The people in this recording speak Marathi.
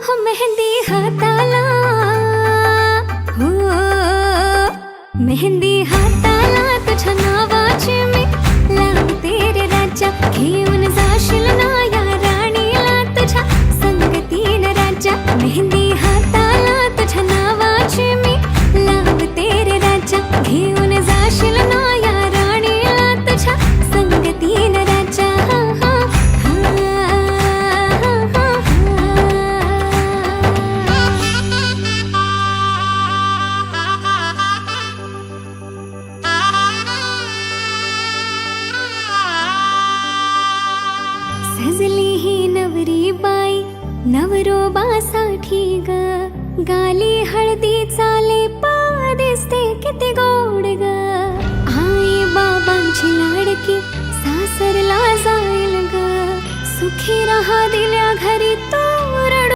हो मेहंदी हाताला, हो मेहंदी हाताला तुझ्या नावाची मी लावते रे राजा. घेऊन जाशील ना या राणीला तुझ्या संगतीन राजा. मेहंदी हाताला तुझ्या नावाची मी लावते रे राजा. घेऊन जाशील ना या राणीला तुझ्या संगतीन राजा. सजली ही नवरी बाई नवरोबासाठी ग. गाली हळदी चाले दिसते किती गोड ग. आई बाबांची लाडकी सासरला जाईल ग. सुखी राहा दिल्या घरी तू